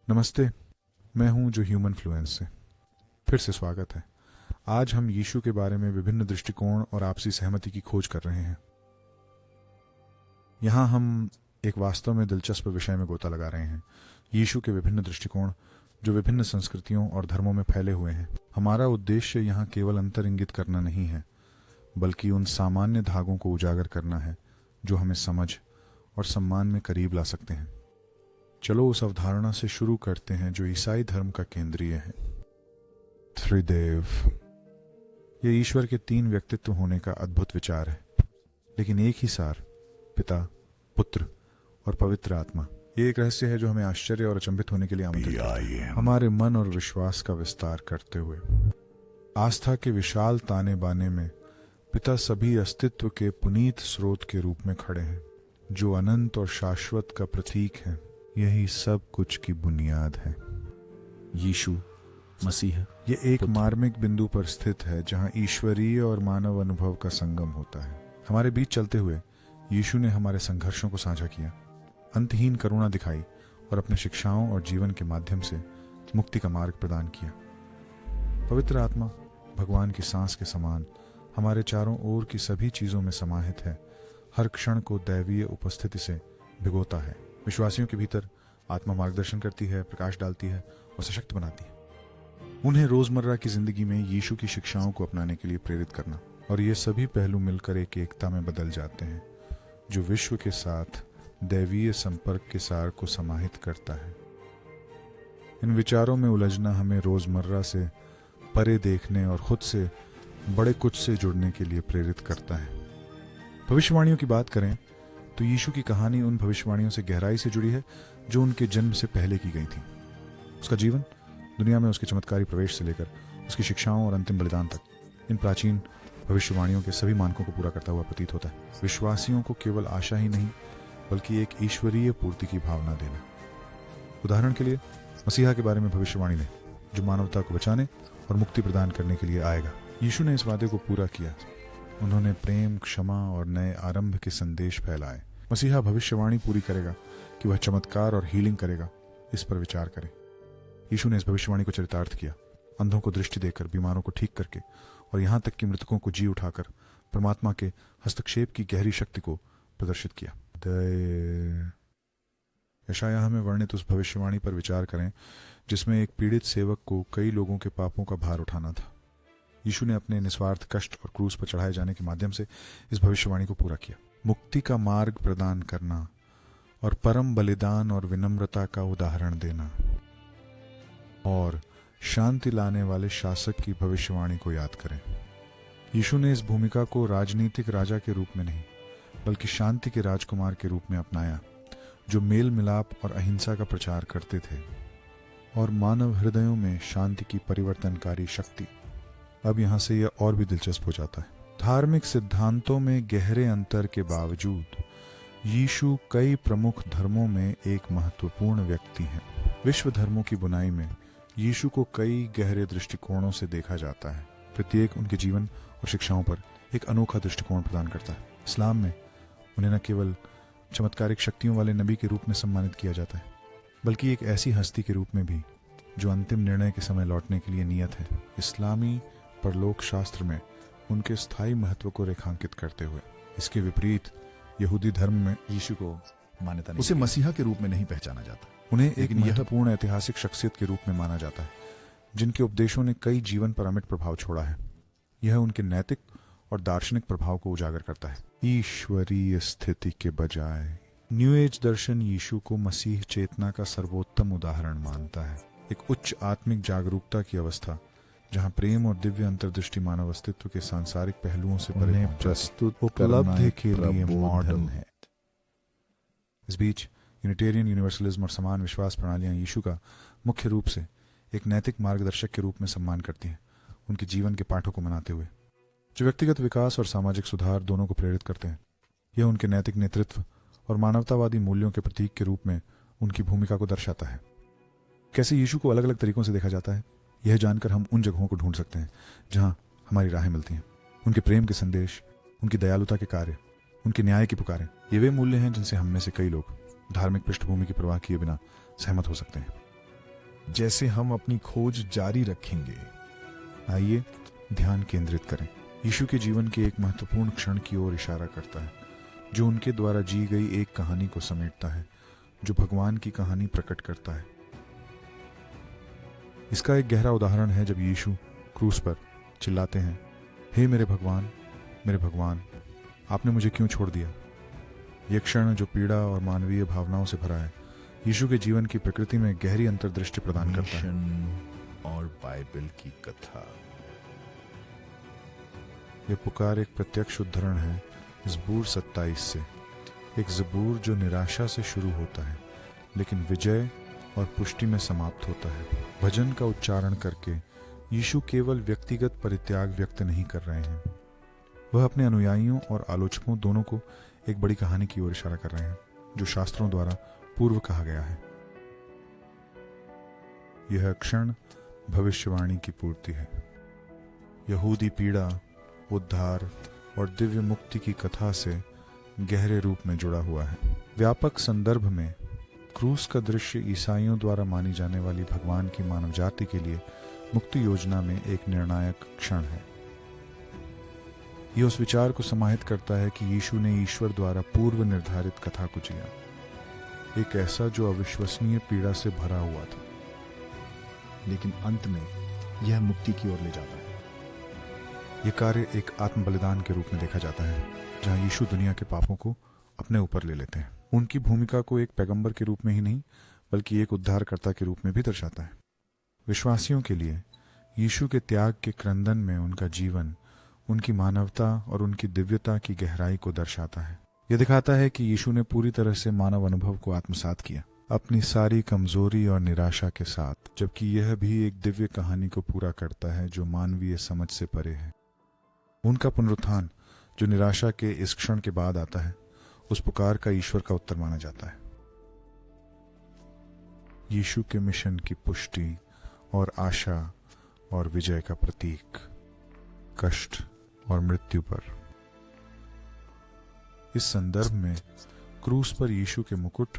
नमस्ते। मैं हूं जो ह्यूमन फ्लुएंस से। फिर से स्वागत है। आज हम यीशु के बारे में विभिन्न दृष्टिकोण और आपसी सहमति की खोज कर रहे हैं। यहाँ हम एक वास्तव में दिलचस्प विषय में गोता लगा रहे हैं, यीशु के विभिन्न दृष्टिकोण जो विभिन्न संस्कृतियों और धर्मों में फैले हुए हैं। हमारा उद्देश्य यहाँ केवल अंतर इंगित करना नहीं है, बल्कि उन सामान्य धागों को उजागर करना है जो हमें समझ और सम्मान में करीब ला सकते हैं। चलो उस अवधारणा से शुरू करते हैं जो ईसाई धर्म का केंद्रीय है, त्रिदेव। ये ईश्वर के तीन व्यक्तित्व होने का अद्भुत विचार है, लेकिन एक ही सार, पिता, पुत्र और पवित्र आत्मा। ये एक रहस्य है जो हमें आश्चर्य और अचंभित होने के लिए आमंत्रित करता है, हमारे मन और विश्वास का विस्तार करते हुए। आस्था के विशाल ताने बाने में पिता सभी अस्तित्व के पुनीत स्रोत के रूप में खड़े हैं, जो अनंत और शाश्वत का प्रतीक है। यही सब कुछ की बुनियाद है। यीशु मसीह ये एक मार्मिक बिंदु पर स्थित है जहां ईश्वरीय और मानव अनुभव का संगम होता है। हमारे बीच चलते हुए यीशु ने हमारे संघर्षों को साझा किया, अंतहीन करुणा दिखाई और अपने शिक्षाओं और जीवन के माध्यम से मुक्ति का मार्ग प्रदान किया। पवित्र आत्मा भगवान की सांस के समान हमारे चारों ओर की सभी चीजों में समाहित है, हर क्षण को दैवीय उपस्थिति से भिगोता है। विश्वासियों के भीतर आत्मा मार्गदर्शन करती है, प्रकाश डालती है और सशक्त बनाती है। उन्हें रोजमर्रा की जिंदगी में यीशु की शिक्षाओं को अपनाने के लिए प्रेरित करना, और ये सभी पहलू मिलकर एक एकता में बदल जाते हैं जो विश्व के साथ दैवीय संपर्क के सार को समाहित करता है। इन विचारों में उलझना हमें रोजमर्रा से परे देखने और खुद से बड़े कुछ से जुड़ने के लिए प्रेरित करता है। भविष्यवाणियों की बात करें तो यीशु की कहानी उन भविष्यवाणियों से गहराई से जुड़ी है जो उनके जन्म से पहले की गई थी। उसका जीवन दुनिया में उसके चमत्कारी प्रवेश से लेकर उसकी शिक्षाओं और अंतिम बलिदान तक इन प्राचीन भविष्यवाणियों के सभी मानकों को पूरा करता हुआ प्रतीत होता है। विश्वासियों को केवल आशा ही नहीं बल्कि एक ईश्वरीय पूर्ति की भावना देना। उदाहरण के लिए मसीहा के बारे में भविष्यवाणी ने, जो मानवता को बचाने और मुक्ति प्रदान करने के लिए आएगा। यीशु ने इस वादे को पूरा किया। उन्होंने प्रेम, क्षमा और नए आरंभ के संदेश फैलाए। मसीहा भविष्यवाणी पूरी करेगा कि वह चमत्कार और हीलिंग करेगा। इस पर विचार करें। यीशु ने इस भविष्यवाणी को चरितार्थ किया, अंधों को दृष्टि देकर, बीमारों को ठीक करके और यहाँ तक कि मृतकों को जी उठाकर परमात्मा के हस्तक्षेप की गहरी शक्ति को प्रदर्शित किया। यशायाह में वर्णित उस भविष्यवाणी पर विचार करें जिसमें एक पीड़ित सेवक को कई लोगों के पापों का भार उठाना था। यीशु ने अपने निस्वार्थ कष्ट और क्रूस पर चढ़ाए जाने के माध्यम से इस भविष्यवाणी को पूरा किया। मुक्ति का मार्ग प्रदान करना और परम बलिदान और विनम्रता का उदाहरण देना, और शांति लाने वाले शासक की भविष्यवाणी को याद करें। यीशु ने इस भूमिका को राजनीतिक राजा के रूप में नहीं बल्कि शांति के राजकुमार के रूप में अपनाया, जो मेल मिलाप और अहिंसा का प्रचार करते थे और मानव हृदयों में शांति की परिवर्तनकारी शक्ति। अब यहां से यह और भी दिलचस्प हो जाता है। धार्मिक सिद्धांतों में गहरे अंतर के बावजूद यीशु कई प्रमुख धर्मों में एक महत्वपूर्ण व्यक्ति हैं। विश्व धर्मों की बुनाई में यीशु को कई गहरे दृष्टिकोणों से देखा जाता है। प्रत्येक उनके जीवन और शिक्षाओं पर एक अनोखा दृष्टिकोण प्रदान करता है। इस्लाम में उन्हें न केवल चमत्कारिक शक्तियों वाले नबी के रूप में सम्मानित किया जाता है, बल्कि एक ऐसी हस्ती के रूप में भी जो अंतिम निर्णय के समय लौटने के लिए नियत है। इस्लामी परलोक शास्त्र में उनके स्थायी महत्व को रेखांकित करते हुए, इसके विपरीत यहूदी धर्म में यीशु को मान्यता नहीं, उसे मसीहा के रूप में नहीं पहचाना जाता। उन्हें एक महत्वपूर्ण ऐतिहासिक शख्सियत के रूप में माना जाता है, जिनके उपदेशों ने कई जीवन पर अमिट प्रभाव छोड़ा है। यह उनके नैतिक और दार्शनिक प्रभाव को उजागर करता है। ईश्वरीय स्थिति के बजाय न्यू एज दर्शन यीशु को मसीह चेतना का सर्वोत्तम उदाहरण मानता है, एक उच्च आत्मिक जागरूकता की अवस्था जहां प्रेम और दिव्य अंतर्दृष्टि मानव अस्तित्व के सांसारिक पहलुओं से परे प्रस्तुत उपलब्धि के लिए मॉडल है। इस बीच यूनिटेरियन यूनिवर्सलिज्म और समान विश्वास प्रणालियां यीशु का मुख्य रूप से एक नैतिक मार्गदर्शक के रूप में सम्मान करती हैं, उनके जीवन के पाठों को मनाते हुए, जो व्यक्तिगत विकास और सामाजिक सुधार दोनों को प्रेरित करते हैं। यह उनके नैतिक नेतृत्व और मानवतावादी मूल्यों के प्रतीक के रूप में उनकी भूमिका को दर्शाता है। कैसे यीशु को अलग अलग तरीकों से देखा जाता है, यह जानकर हम उन जगहों को ढूंढ सकते हैं जहां हमारी राहें मिलती हैं। उनके प्रेम के संदेश, उनकी दयालुता के कार्य, उनके न्याय की पुकारें, ये वे मूल्य हैं जिनसे हम में से कई लोग धार्मिक पृष्ठभूमि की परवाह किए बिना सहमत हो सकते हैं। जैसे हम अपनी खोज जारी रखेंगे। आइए ध्यान केंद्रित करें। यीशु के जीवन के एक महत्वपूर्ण क्षण की ओर इशारा करता है, जो उनके द्वारा जी गई एक कहानी को समेटता है, जो भगवान की कहानी प्रकट करता है। इसका एक गहरा उदाहरण है जब यीशु क्रूस पर चिल्लाते हैं, हे मेरे भगवान, आपने मुझे क्यों छोड़ दिया। यह क्षण जो पीड़ा और मानवीय भावनाओं से भरा है, यीशु के जीवन की प्रकृति में गहरी अंतर्दृष्टि प्रदान करता है। और बाइबल की कथा। यह पुकार एक प्रत्यक्ष उद्धरण है ज़बूर 27 से, एक ज़बूर जो निराशा से शुरू होता है लेकिन विजय और पुष्टि में समाप्त होता है। भजन का उच्चारण करके यीशु केवल व्यक्तिगत परित्याग व्यक्त नहीं कर रहे हैं, वह अपने अनुयायियों और आलोचकों दोनों को एक बड़ी कहानी की ओर इशारा कर रहे हैं, जो शास्त्रों द्वारा पूर्व कहा गया है। यह क्षण भविष्यवाणी की पूर्ति है। यहूदी पीड़ा, उद्धार और दिव्य मुक्ति की कथा से गहरे रूप में जुड़ा हुआ है। व्यापक संदर्भ में क्रूस का दृश्य ईसाइयों द्वारा मानी जाने वाली भगवान की मानव जाति के लिए मुक्ति योजना में एक निर्णायक क्षण है। यह उस विचार को समाहित करता है कि यीशु ने ईश्वर द्वारा पूर्व निर्धारित कथा को जिया, एक ऐसा जो अविश्वसनीय पीड़ा से भरा हुआ था, लेकिन अंत में यह मुक्ति की ओर ले जाता है। यह कार्य एक आत्म बलिदान के रूप में देखा जाता है, जहां यीशु दुनिया के पापों को अपने ऊपर ले लेते हैं। उनकी भूमिका को एक पैगंबर के रूप में ही नहीं, बल्कि एक उद्धारकर्ता के रूप में भी दर्शाता है। विश्वासियों के लिए यीशु के त्याग के क्रंदन में उनका जीवन, उनकी मानवता और उनकी दिव्यता की गहराई को दर्शाता है। यह दिखाता है कि यीशु ने पूरी तरह से मानव अनुभव को आत्मसात किया, अपनी सारी कमजोरी और निराशा के साथ, जबकि यह भी एक दिव्य कहानी को पूरा करता है जो मानवीय समझ से परे है। उनका पुनरुत्थान, जो निराशा के इस क्षण के बाद आता है, उस पुकार का ईश्वर का उत्तर माना जाता है। यीशु के मिशन की पुष्टि और आशा और विजय का प्रतीक, कष्ट और मृत्यु पर। इस संदर्भ में क्रूस पर यीशु के मुकुट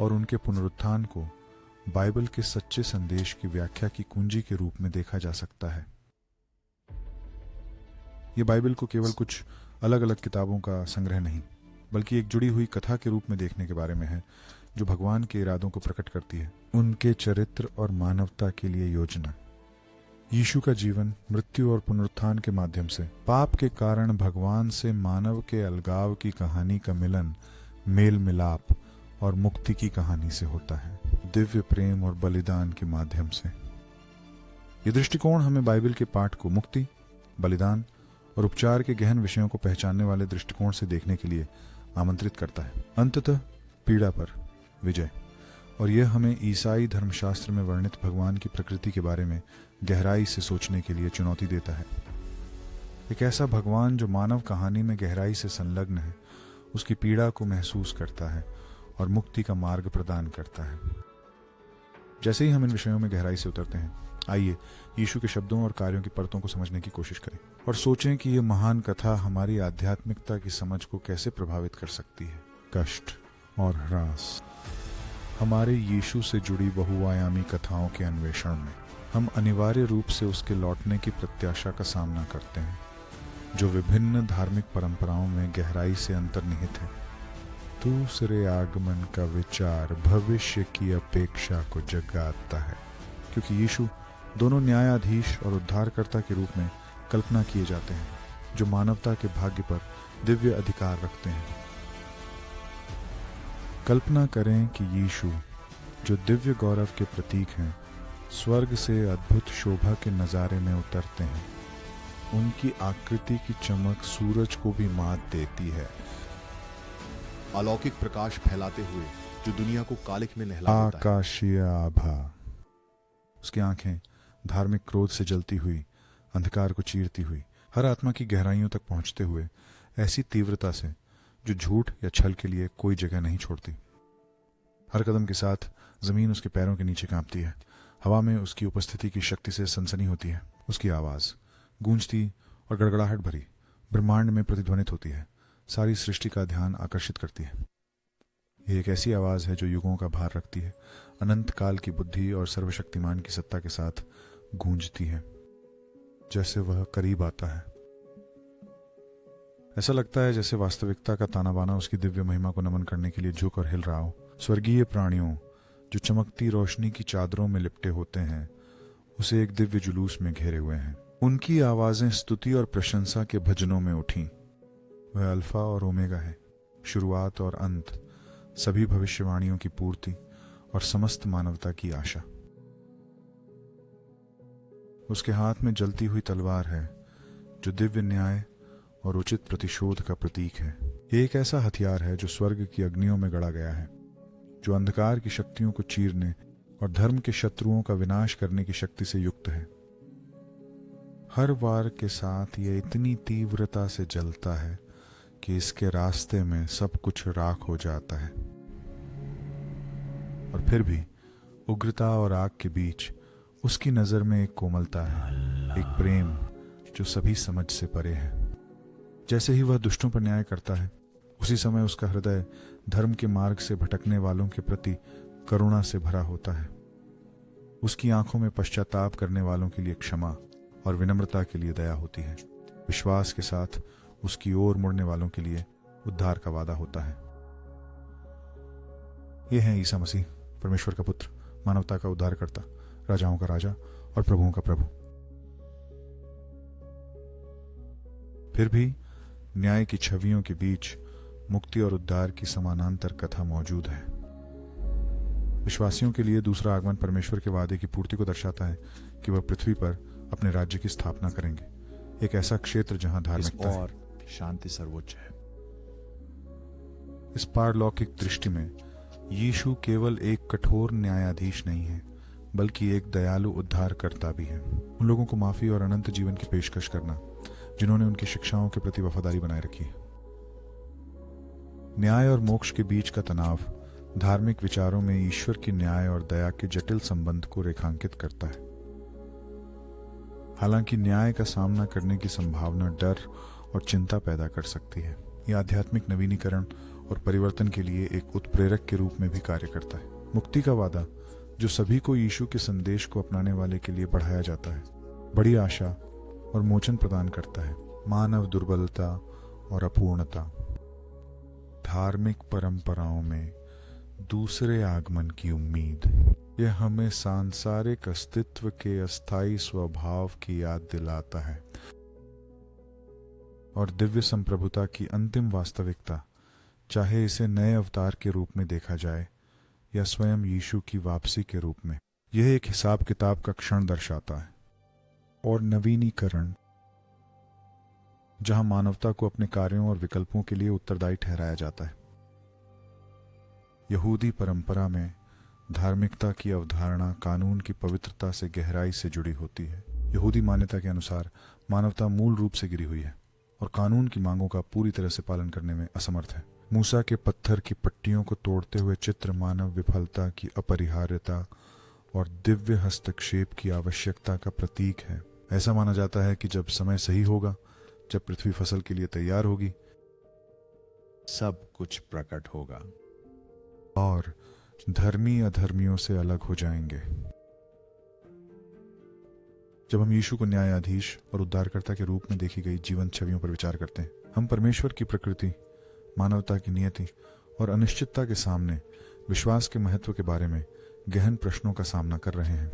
और उनके पुनरुत्थान को बाइबल के सच्चे संदेश की व्याख्या की कुंजी के रूप में देखा जा सकता है। यह बाइबल को केवल कुछ अलग अलग किताबों का संग्रह नहीं, बल्कि एक जुड़ी हुई कथा के रूप में देखने के बारे में है, जो भगवान के इरादों को प्रकट करती है, उनके चरित्र और मानवता के लिए योजना। यीशु का जीवन, मृत्यु और पुनरुत्थान के माध्यम से पाप के कारण भगवान से मानव के अलगाव की कहानी का मिलन, मेल मिलाप और मुक्ति की कहानी से होता है, दिव्य प्रेम और बलिदान के माध्यम से। यह दृष्टिकोण हमें बाइबल के पाठ को मुक्ति, बलिदान और उपचार के गहन विषयों को पहचानने वाले दृष्टिकोण से देखने के लिए आमंत्रित करता है। अंततः पीड़ा पर विजय, और यह हमें ईसाई धर्मशास्त्र में वर्णित भगवान की प्रकृति के बारे में गहराई से सोचने के लिए चुनौती देता है। एक ऐसा भगवान जो मानव कहानी में गहराई से संलग्न है, उसकी पीड़ा को महसूस करता है और मुक्ति का मार्ग प्रदान करता है। जैसे ही हम इन विषयों में गहराई से उतरते हैं, आइए यीशु के शब्दों और कार्यों की परतों को समझने की कोशिश करें और सोचें कि यह महान कथा हमारी आध्यात्मिकता की समझ को कैसे प्रभावित कर सकती है। कष्ट और ह्रास। हमारे यीशु से जुड़ी बहुआयामी कथाओं के अन्वेषण में हम अनिवार्य रूप से उसके लौटने की प्रत्याशा का सामना करते हैं, जो विभिन्न धार्मिक परंपराओं में गहराई से अंतर्निहित है। दूसरे आगमन का विचार भविष्य की अपेक्षा को जगाता है, क्योंकि यीशु दोनों न्यायाधीश और उद्धारकर्ता के रूप में कल्पना किए जाते हैं, जो मानवता के भाग्य पर दिव्य अधिकार रखते हैं। कल्पना करें कि यीशु, जो दिव्य गौरव के प्रतीक हैं, स्वर्ग से अद्भुत शोभा के नजारे में उतरते हैं। उनकी आकृति की चमक सूरज को भी मात देती है, अलौकिक प्रकाश फैलाते हुए जो दुनिया को कालिक में नहला देता है। आकाशीय आभा। उसकी आंखें धार्मिक क्रोध से जलती हुई, अंधकार को चीरती हुई, हर आत्मा की गहराइयों तक पहुंचते हुए ऐसी तीव्रता से जो झूठ या छल के लिए कोई जगह नहीं छोड़ती। हर कदम के साथ जमीन उसके पैरों के नीचे कांपती है। हवा में उसकी उपस्थिति की शक्ति से सनसनी होती है। उसकी आवाज गूंजती और गड़गड़ाहट भरी ब्रह्मांड में प्रतिध्वनित होती है, सारी सृष्टि का ध्यान आकर्षित करती है। ये एक ऐसी आवाज है जो युगों का भार रखती है, अनंत काल की बुद्धि और सर्वशक्तिमान की सत्ता के साथ गूंजती है, जैसे वह करीब आता है। ऐसा लगता है जैसे वास्तविकता का ताना बाना उसकी दिव्य महिमा को नमन करने के लिए झुक और हिल रहा हो। स्वर्गीय प्राणियों जो चमकती रोशनी की चादरों में लिपटे होते हैं उसे एक दिव्य जुलूस में घेरे हुए हैं। उनकी आवाजें स्तुति और प्रशंसा के भजनों में उठी। वह अल्फा और ओमेगा है, शुरुआत और अंत, सभी भविष्यवाणियों की पूर्ति और समस्त मानवता की आशा। उसके हाथ में जलती हुई तलवार है जो दिव्य न्याय और उचित प्रतिशोध का प्रतीक है। ये एक ऐसा हथियार है जो स्वर्ग की अग्नियों में गड़ा गया है, जो अंधकार की शक्तियों को चीरने और धर्म के शत्रुओं का विनाश करने की शक्ति से युक्त है। हर वार के साथ यह इतनी तीव्रता से जलता है कि इसके रास्ते में सब कुछ राख हो जाता है। और फिर भी उग्रता और आग के बीच उसकी नजर में एक कोमलता है, एक प्रेम जो सभी समझ से परे है। जैसे ही वह दुष्टों पर न्याय करता है, उसी समय उसका हृदय धर्म के मार्ग से भटकने वालों के प्रति करुणा से भरा होता है। उसकी आंखों में पश्चाताप करने वालों के लिए क्षमा और विनम्रता के लिए दया होती है। विश्वास के साथ उसकी ओर मुड़ने वालों के लिए उद्धार का वादा होता है। ये है ईसा मसीह, परमेश्वर का पुत्र, मानवता का उद्धारकर्ता, राजाओं का राजा और प्रभुओं का प्रभु। फिर भी न्याय की छवियों के बीच मुक्ति और उद्धार की समानांतर कथा मौजूद है। विश्वासियों के लिए दूसरा आगमन परमेश्वर के वादे की पूर्ति को दर्शाता है कि वह पृथ्वी पर अपने राज्य की स्थापना करेंगे, एक ऐसा क्षेत्र जहां धार्मिकता और शांति सर्वोच्च है। इस पारलौकिक दृष्टि में यीशु केवल एक कठोर न्यायाधीश नहीं है, बल्कि एक दयालु उद्धारकर्ता भी है। उन लोगों को माफी और अनंत जीवन की पेशकश करना जिन्होंने उनकी शिक्षाओं के प्रति वफादारी बनाए रखी है। न्याय और मोक्ष के बीच का तनाव धार्मिक विचारों में ईश्वर की न्याय और दया के जटिल संबंध को रेखांकित करता है। हालांकि न्याय का सामना करने की संभावना डर और चिंता पैदा कर सकती है, यह आध्यात्मिक नवीनीकरण और परिवर्तन के लिए एक उत्प्रेरक के रूप में भी कार्य करता है। मुक्ति का वादा जो सभी को यीशु के संदेश को अपनाने वाले के लिए बढ़ाया जाता है, बड़ी आशा और मोचन प्रदान करता है। मानव दुर्बलता और अपूर्णता, धार्मिक परंपराओं में दूसरे आगमन की उम्मीद, यह हमें सांसारिक अस्तित्व के अस्थायी स्वभाव की याद दिलाता है और दिव्य संप्रभुता की अंतिम वास्तविकता, चाहे इसे नए अवतार के रूप में देखा जाए या स्वयं यीशु की वापसी के रूप में। यह एक हिसाब किताब का क्षण दर्शाता है और नवीनीकरण जहां मानवता को अपने कार्यों और विकल्पों के लिए उत्तरदायी ठहराया जाता है। यहूदी परंपरा में धार्मिकता की अवधारणा कानून की पवित्रता से गहराई से जुड़ी होती है। यहूदी मान्यता के अनुसार मानवता मूल रूप से गिरी हुई है और कानून की मांगों का पूरी तरह से पालन करने में असमर्थ है। मूसा के पत्थर की पट्टियों को तोड़ते हुए चित्र मानव विफलता की अपरिहार्यता और दिव्य हस्तक्षेप की आवश्यकता का प्रतीक है। ऐसा माना जाता है कि जब समय सही होगा, जब पृथ्वी फसल के लिए तैयार होगी, सब कुछ प्रकट होगा और धर्मी अधर्मियों से अलग हो जाएंगे। जब हम यीशु को न्यायाधीश और उद्धारकर्ता के रूप में देखी गई जीवंत छवियों पर विचार करते हैं, हम परमेश्वर की प्रकृति, मानवता की नियति और अनिश्चितता के सामने विश्वास के महत्व के बारे में गहन प्रश्नों का सामना कर रहे हैं।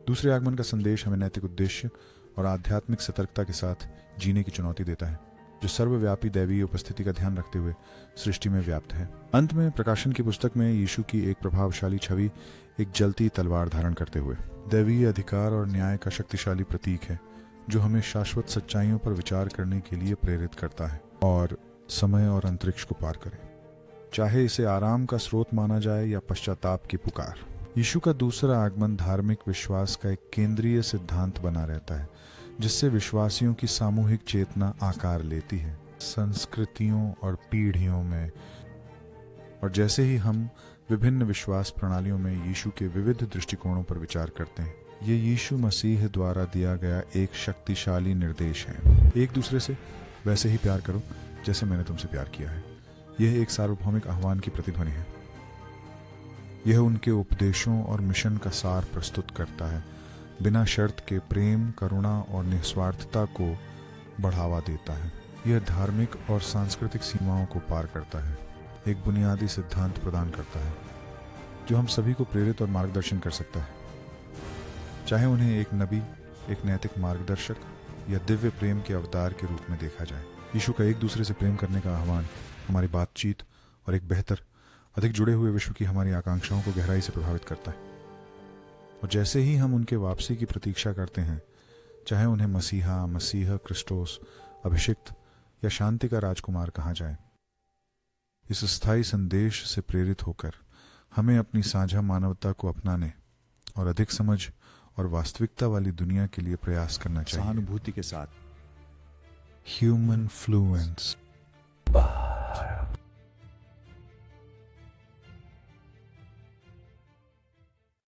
दूसरे आगमन का संदेश हमें नैतिक उद्देश्य और आध्यात्मिक सतर्कता के साथ जीने की चुनौती देता है, जो सर्वव्यापी दैवीय उपस्थिति का ध्यान रखते हुए सृष्टि में व्याप्त है। अंत में प्रकाशन की पुस्तक में यीशु की एक प्रभावशाली छवि एक जलती तलवार धारण करते हुए दैवीय अधिकार और न्याय का शक्तिशाली प्रतीक है, जो हमें शाश्वत सच्चाइयों पर विचार करने के लिए प्रेरित करता है और समय और अंतरिक्ष को पार करे, चाहे इसे आराम का स्रोत माना जाए या पश्चाताप की पुकार। यीशु का दूसरा आगमन धार्मिक विश्वास का एक केंद्रीय सिद्धांत बना रहता है, जिससे विश्वासियों की सामूहिक चेतना आकार लेती है संस्कृतियों और पीढ़ियों में। और जैसे ही हम विभिन्न विश्वास प्रणालियों में यीशु के विविध दृष्टिकोणों पर विचार करते हैं, ये यीशु मसीह द्वारा दिया गया एक शक्तिशाली निर्देश है। एक दूसरे से वैसे ही प्यार करो जैसे मैंने तुमसे प्यार किया है। यह एक सार्वभौमिक आह्वान की प्रतिध्वनि है। यह उनके उपदेशों और मिशन का सार प्रस्तुत करता है, बिना शर्त के प्रेम, करुणा और निस्वार्थता को बढ़ावा देता है। यह धार्मिक और सांस्कृतिक सीमाओं को पार करता है, एक बुनियादी सिद्धांत प्रदान करता है जो हम सभी को प्रेरित और मार्गदर्शन कर सकता है, चाहे उन्हें एक नबी, एक नैतिक मार्गदर्शक या दिव्य प्रेम के अवतार के रूप में देखा जाए। यीशु का एक दूसरे से प्रेम करने का आह्वान हमारी बातचीत और एक बेहतर, अधिक जुड़े हुए विश्व की हमारी आकांक्षाओं को गहराई से प्रभावित करता है। और जैसे ही हम उनके वापसी की प्रतीक्षा करते हैं, चाहे उन्हें मसीहा, मसीह, क्रिस्टोस, अभिषिक्त या शांति का राजकुमार कहा जाए, इस स्थायी संदेश से प्रेरित होकर हमें अपनी साझा मानवता को अपनाने और अधिक समझ और वास्तविकता वाली दुनिया के लिए प्रयास करना चाहिए। सहानुभूति के साथ ह्यूमन फ्लुएंस।